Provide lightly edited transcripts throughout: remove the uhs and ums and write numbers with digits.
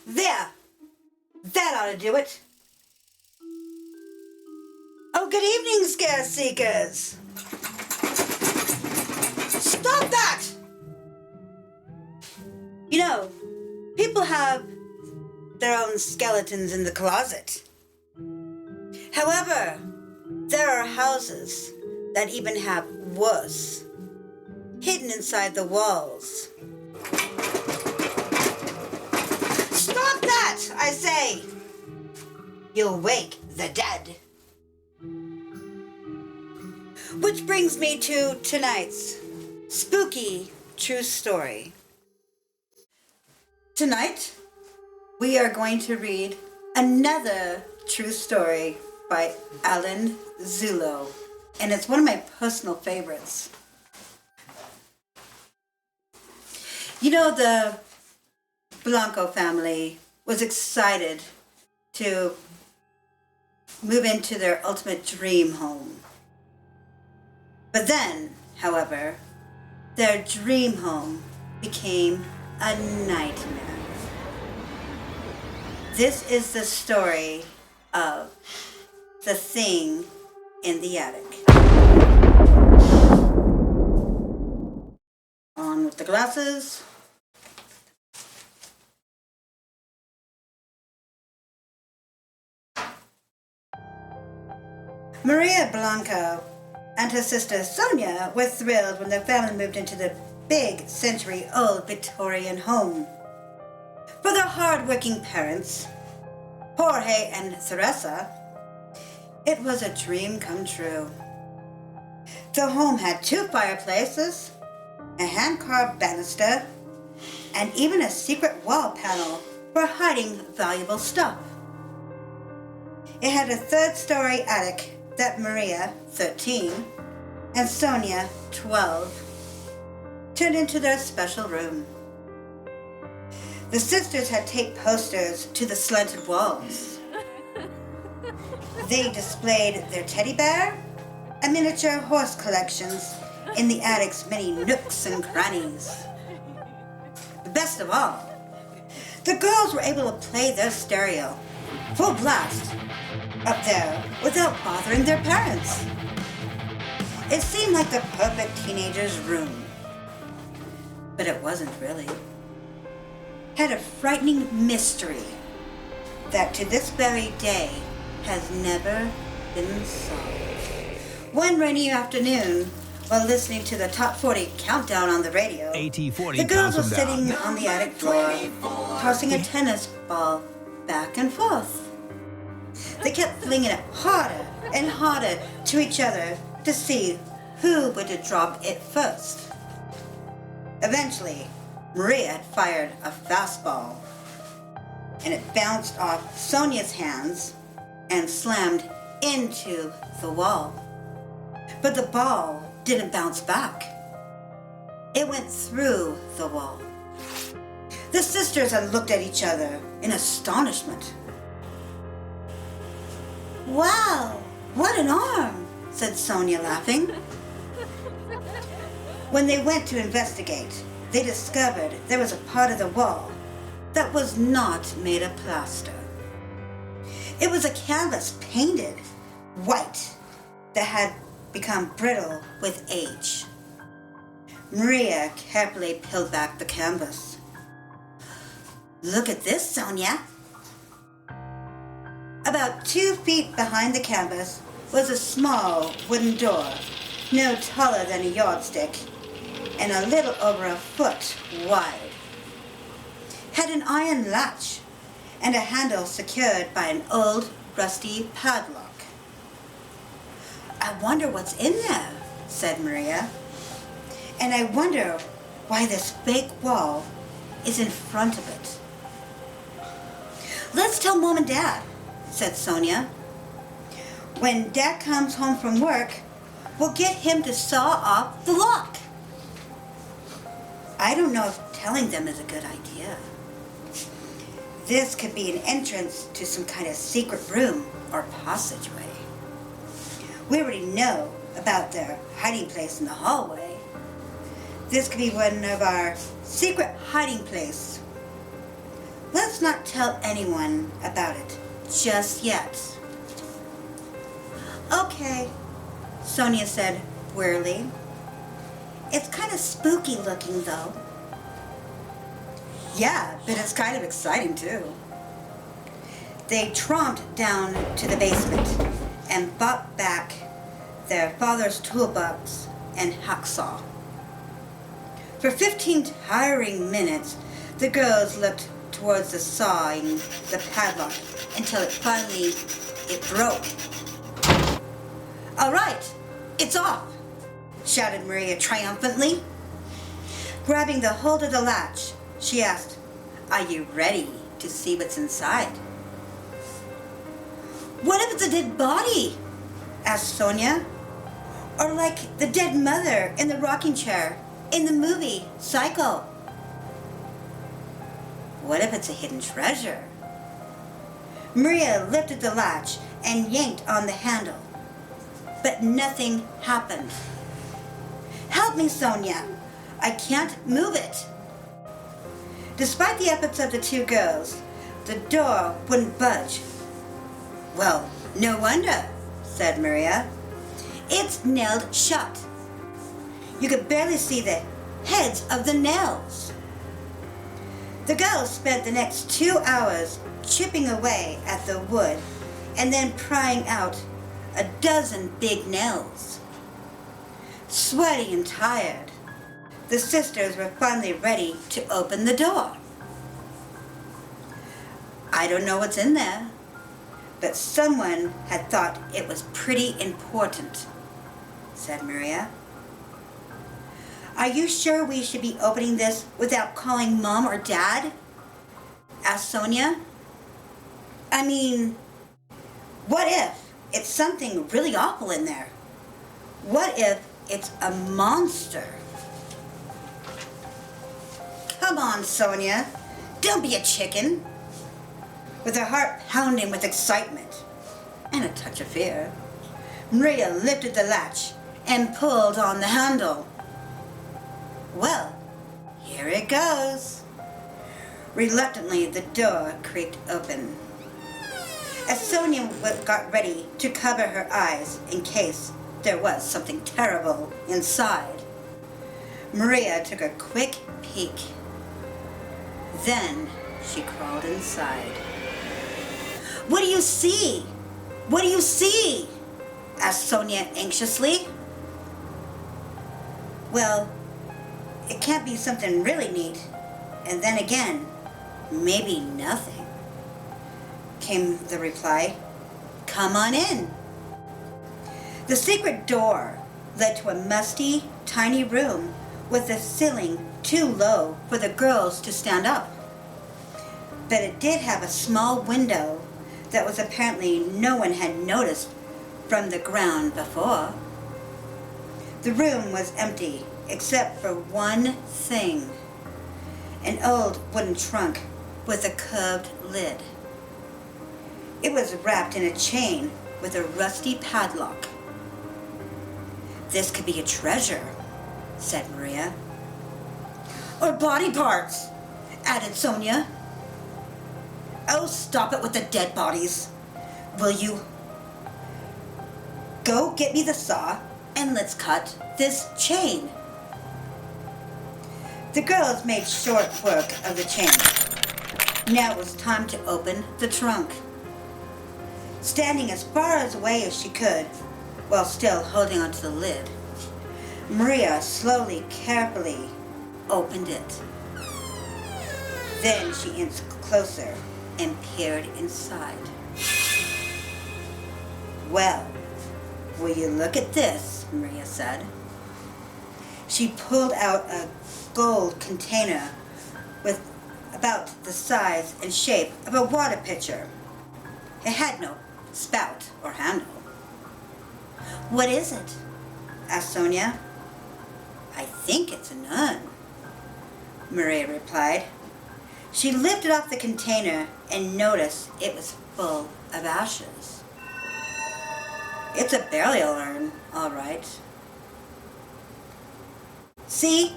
There! That ought to do it. Oh, good evening, scare seekers. Stop that! You know, people have their own skeletons in the closet. However, there are houses that even have worse, hidden inside the walls. Stop that, I say! You'll wake the dead. Which brings me to tonight's spooky true story. Tonight, we are going to read another true story by Allan Zullo, and it's one of my personal favorites. You know, the Blanco family was excited to move into their ultimate dream home. But then, however, their dream home became a nightmare. This is the story of the thing in the attic. On with the glasses. Maria Blanco and her sister Sonia were thrilled when their family moved into the big century-old Victorian home. For their hard-working parents, Jorge and Teresa, it was a dream come true. The home had 2 fireplaces, a hand-carved banister, and even a secret wall panel for hiding valuable stuff. It had a 3rd-story attic that Maria, 13, and Sonia, 12, turned into their special room. The sisters had taped posters to the slanted walls. They displayed their teddy bear and miniature horse collections in the attic's many nooks and crannies. The best of all, the girls were able to play their stereo full blast up there without bothering their parents. It seemed like the perfect teenager's room. But it wasn't really. It had a frightening mystery that to this very day has never been solved. One rainy afternoon, while listening to the Top 40 countdown on the radio, the girls were sitting on the attic floor, tossing a tennis ball back and forth. They kept flinging it harder and harder to each other to see who would drop it first. Eventually, Maria had fired a fastball, and it bounced off Sonia's hands and slammed into the wall. But the ball didn't bounce back. It went through the wall. The sisters had looked at each other in astonishment. "Wow, what an arm," said Sonia, laughing. When they went to investigate, they discovered there was a part of the wall that was not made of plaster. It was a canvas painted white that had become brittle with age. Maria carefully peeled back the canvas. "Look at this, Sonia." About 2 feet behind the canvas was a small wooden door, no taller than a yardstick, and a little over a foot wide. Had an iron latch and a handle secured by an old, rusty padlock. "I wonder what's in there," said Maria. "And I wonder why this fake wall is in front of it." "Let's tell Mom and Dad," said Sonia. "When Dad comes home from work, we'll get him to saw off the lock." "I don't know if telling them is a good idea. This could be an entrance to some kind of secret room or passageway. We already know about their hiding place in the hallway. This could be one of our secret hiding places. Let's not tell anyone about it just yet. Okay, Sonia said wearily. It's kind of spooky looking though. Yeah, but it's kind of exciting too. They tromped down to the basement and brought back their father's toolbox and hacksaw. For 15 tiring minutes, the girls looked towards the sawing the padlock until it broke. All right, it's off, shouted Maria triumphantly. Grabbing the hold of the latch, she asked, "Are you ready to see what's inside?" "What if it's a dead body?" asked Sonia. "Or like the dead mother in the rocking chair in the movie Psycho?" "What if it's a hidden treasure?" Maria lifted the latch and yanked on the handle, but nothing happened. "Help me, Sonia. I can't move it." Despite the efforts of the two girls, the door wouldn't budge. "Well, no wonder," said Maria. "It's nailed shut. You could barely see the heads of the nails." The girls spent the next 2 hours chipping away at the wood and then prying out a dozen big nails. Sweaty and tired, the sisters were finally ready to open the door. "I don't know what's in there, but someone had thought it was pretty important," said Maria. "Are you sure we should be opening this without calling Mom or Dad?" asked Sonia. "I mean, what if it's something really awful in there? What if it's a monster?" "Come on, Sonia. Don't be a chicken." With her heart pounding with excitement and a touch of fear, Maria lifted the latch and pulled on the handle. Well, here it goes. Reluctantly, the door creaked open. As Sonia got ready to cover her eyes in case there was something terrible inside, Maria took a quick peek. Then she crawled inside. "What do you see? What do you see?" asked Sonia anxiously. "Well, it can't be something really neat. And then again, maybe nothing," came the reply. "Come on in." The secret door led to a musty, tiny room with the ceiling too low for the girls to stand up. But it did have a small window that was apparently no one had noticed from the ground before. The room was empty except for one thing: an old wooden trunk with a curved lid. It was wrapped in a chain with a rusty padlock. "This could be a treasure," said Maria. "Or body parts," added Sonia. "Oh, stop it with the dead bodies. Will you? Go get me the saw and let's cut this chain." The girls made short work of the chain. Now it was time to open the trunk. Standing as far away as she could, while still holding onto the lid, Maria slowly, carefully opened it. Then she inched closer and peered inside. "Well, will you look at this?" Maria said. She pulled out a gold container with about the size and shape of a water pitcher. It had no spout or handle. "What is it?" asked Sonia. "I think it's an urn," Maria replied. She lifted off the container and noticed it was full of ashes. "It's a burial urn, all right." "See?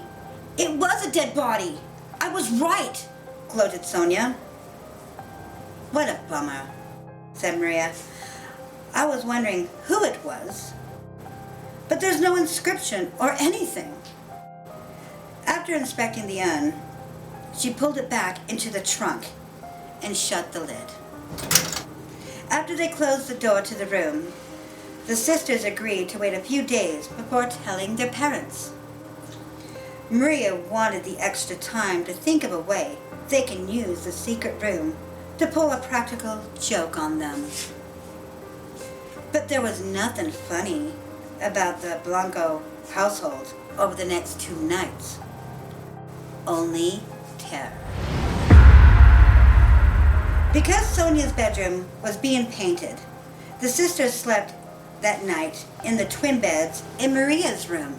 It was a dead body. I was right," gloated Sonia. What a bummer, said Maria. I was wondering who it was, but there's no inscription or anything. After inspecting the urn, she pulled it back into the trunk and shut the lid. After they closed the door to the room, the sisters agreed to wait a few days before telling their parents. Maria wanted the extra time to think of a way they can use the secret room to pull a practical joke on them. But there was nothing funny about the Blanco household over the next 2 nights. Only terror. Because Sonia's bedroom was being painted, the sisters slept that night in the twin beds in Maria's room.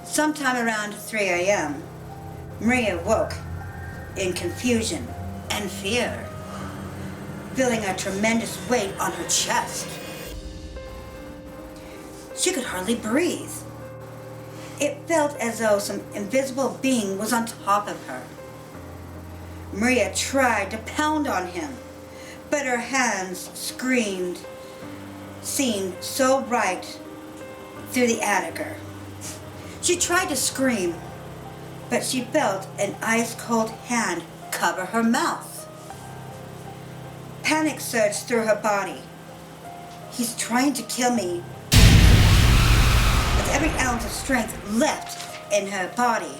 Sometime around 3 a.m., Maria woke in confusion and fear, feeling a tremendous weight on her chest. She could hardly breathe. It felt as though some invisible being was on top of her. Maria tried to pound on him, but her hands seemed so right through the attic. She tried to scream, but she felt an ice-cold hand cover her mouth. Panic surged through her body. He's trying to kill me. With every ounce of strength left in her body,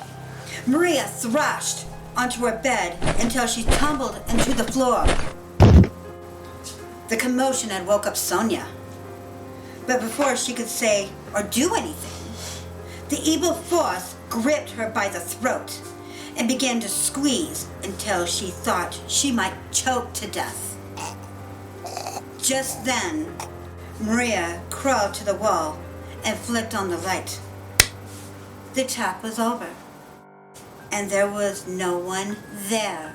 Maria thrashed onto her bed until she tumbled into the floor. The commotion had woke up Sonia. But before she could say or do anything, the evil force gripped her by the throat and began to squeeze until she thought she might choke to death. Just then, Maria crawled to the wall and flicked on the light. The attack was over, and there was no one there.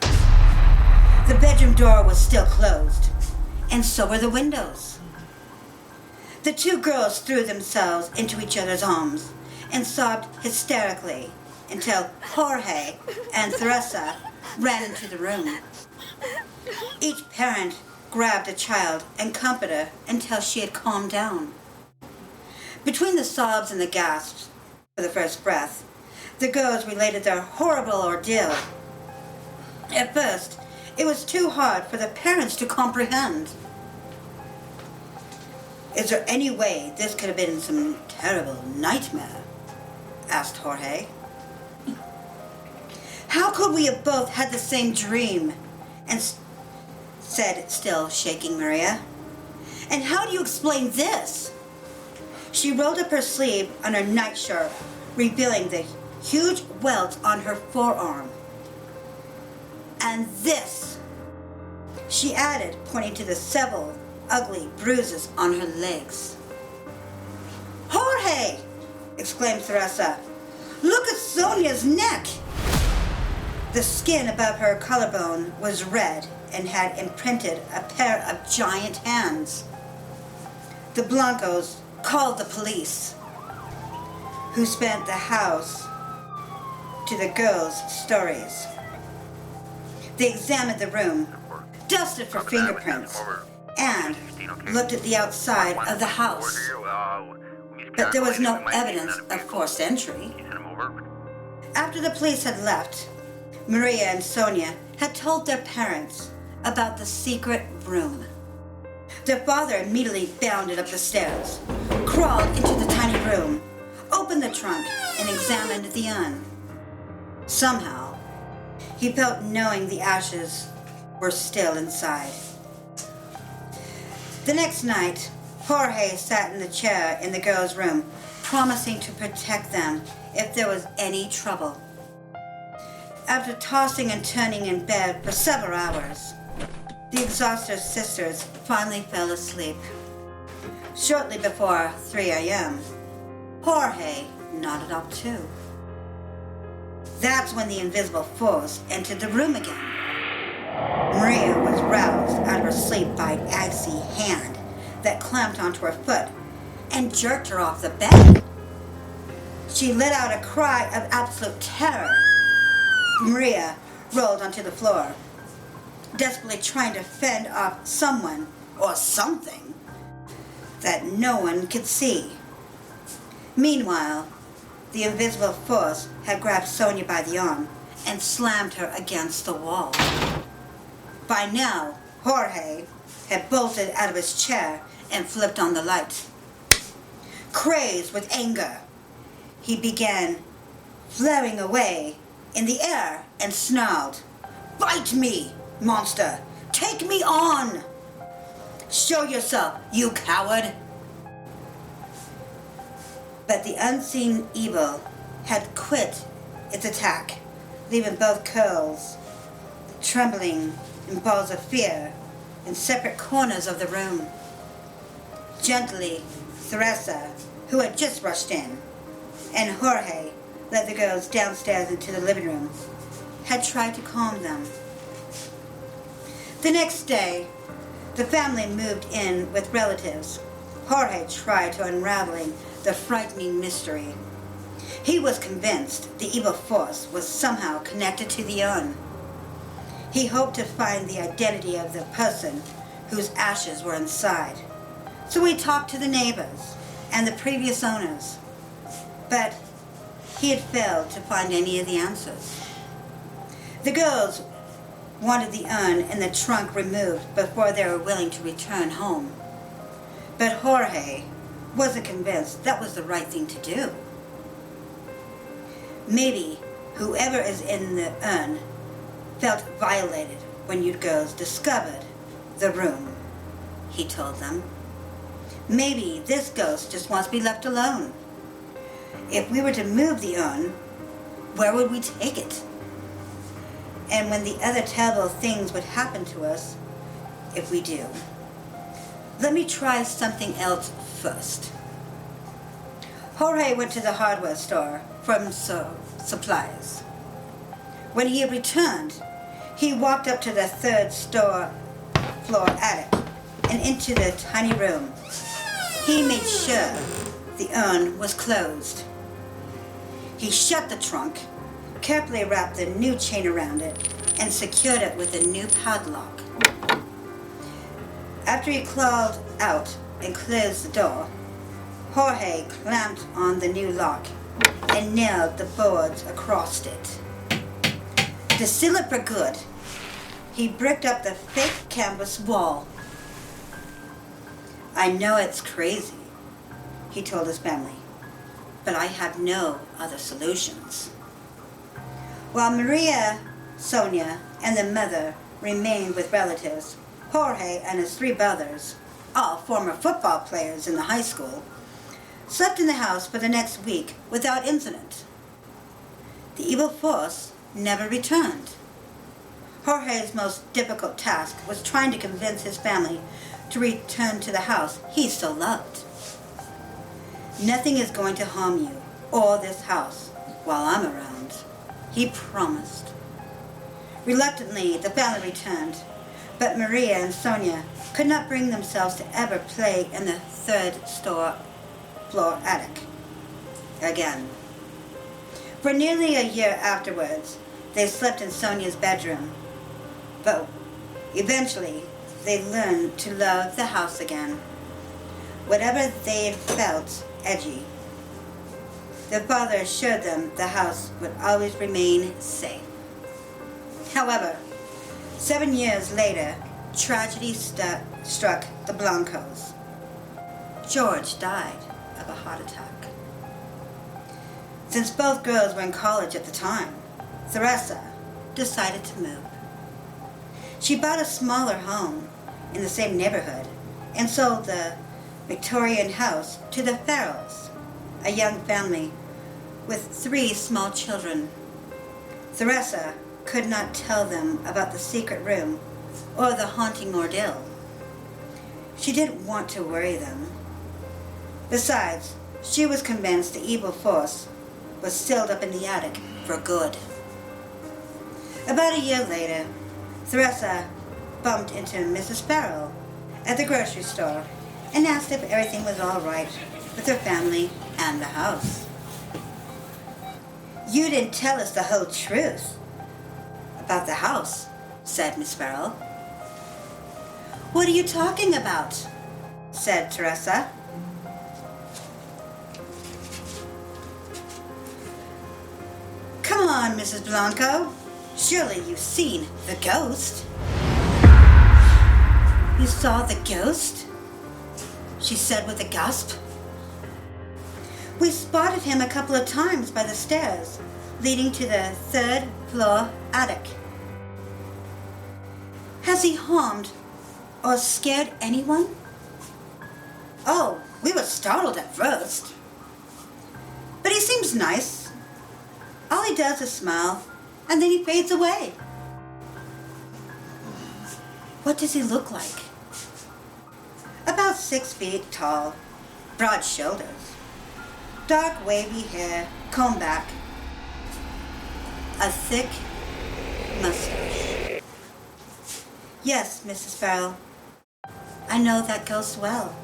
The bedroom door was still closed, and so were the windows. The 2 girls threw themselves into each other's arms and sobbed hysterically until Jorge and Teresa ran into the room. Each parent grabbed a child and comforted her until she had calmed down. Between the sobs and the gasps for the first breath, the girls related their horrible ordeal. At first, it was too hard for the parents to comprehend. Is there any way this could have been some terrible nightmare? Asked Jorge. How could we have both had the same dream? Said still shaking Maria. And how do you explain this? She rolled up her sleeve on her nightshirt, revealing the huge welt on her forearm. And this, she added, pointing to the several ugly bruises on her legs. Jorge! Exclaimed Teresa. Look at Sonia's neck! The skin above her collarbone was red and had imprinted a pair of giant hands. The Blancos called the police, who spent the house to the girls' stories. They examined the room, dusted for fingerprints, and looked at the outside of the house. But there was no evidence of forced entry. After the police had left, Maria and Sonia had told their parents about the secret room. Their father immediately bounded up the stairs, crawled into the tiny room, opened the trunk, and examined the urn. Somehow, he felt knowing the ashes were still inside. The next night, Jorge sat in the chair in the girls' room, promising to protect them if there was any trouble. After tossing and turning in bed for several hours, the exhausted sisters finally fell asleep. Shortly before 3 a.m., Jorge nodded off too. That's when the invisible force entered the room again. Maria was roused out of her sleep by an icy hand that clamped onto her foot and jerked her off the bed. She let out a cry of absolute terror. Maria rolled onto the floor. desperately trying to fend off someone or something that no one could see. Meanwhile, the invisible force had grabbed Sonia by the arm and slammed her against the wall. By now, Jorge had bolted out of his chair and flipped on the light. Crazed with anger, he began flaring away in the air and snarled, "Bite me, monster! Take me on! Show yourself, you coward!" But the unseen evil had quit its attack, leaving both girls trembling in balls of fear in separate corners of the room. Gently, Teresa, who had just rushed in, and Jorge led the girls downstairs into the living room, had tried to calm them. The next day, the family moved in with relatives. Jorge tried to unraveling the frightening mystery. He was convinced the evil force was somehow connected to the urn. He hoped to find the identity of the person whose ashes were inside. So he talked to the neighbors and the previous owners, but he had failed to find any of the answers. The girls wanted the urn and the trunk removed before they were willing to return home. But Jorge wasn't convinced that was the right thing to do. Maybe whoever is in the urn felt violated when you girls discovered the room, he told them. Maybe this ghost just wants to be left alone. If we were to move the urn, where would we take it? And when the other terrible things would happen to us if we do. Let me try something else first. Jorge went to the hardware store for some supplies. When he returned, he walked up to the third floor attic and into the tiny room. He made sure the urn was closed. He shut the trunk, carefully wrapped the new chain around it, and secured it with a new padlock. After he clawed out and closed the door, Jorge clamped on the new lock and nailed the boards across it. To seal it for good, he bricked up the fake canvas wall. "I know it's crazy," he told his family, "but I have no other solutions." While Maria, Sonia, and the mother remained with relatives, Jorge and his three brothers, all former football players in the high school, slept in the house for the next week without incident. The evil force never returned. Jorge's most difficult task was trying to convince his family to return to the house he so loved. "Nothing is going to harm you or this house while I'm around," he promised. Reluctantly, the family returned, but Maria and Sonia could not bring themselves to ever play in the third floor attic again. For nearly a year afterwards, they slept in Sonia's bedroom, but eventually they learned to love the house again. Whatever they felt edgy, their father assured them the house would always remain safe. However, 7 years later, tragedy struck the Blancos. George died of a heart attack. Since both girls were in college at the time, Teresa decided to move. She bought a smaller home in the same neighborhood and sold the Victorian house to the Farrells, a young family with 3 small children. Teresa could not tell them about the secret room or the haunting ordeal. She didn't want to worry them. Besides, she was convinced the evil force was sealed up in the attic for good. About a year later, Teresa bumped into Mrs. Farrell at the grocery store and asked if everything was all right with her family and the house. "You didn't tell us the whole truth about the house," said Miss Farrell. What are you talking about? Said Teresa. Come on, Mrs. Blanco. Surely you've seen the ghost. You saw the ghost? She said with a gasp. We spotted him a couple of times by the stairs leading to the third floor attic. Has he harmed or scared anyone? Oh, we were startled at first. But he seems nice. All he does is smile, and then he fades away. What does he look like? About 6 feet tall, broad shoulders, dark wavy hair combed back, a thick mustache. Yes, Mrs. Farrell, I know that ghost well,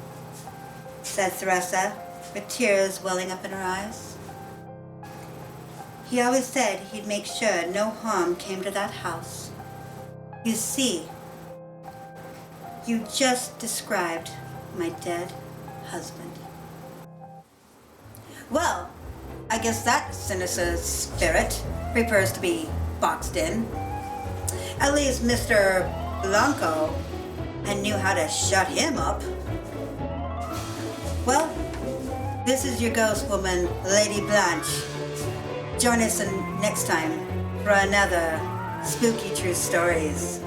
said Teresa, with tears welling up in her eyes. He always said he'd make sure no harm came to that house. You see, you just described my dead husband. Well, I guess that sinister spirit prefers to be boxed in. At least Mr. Blanco knew how to shut him up. Well, this is your ghost woman, Lady Blanche. Join us next time for another Spooky True Stories.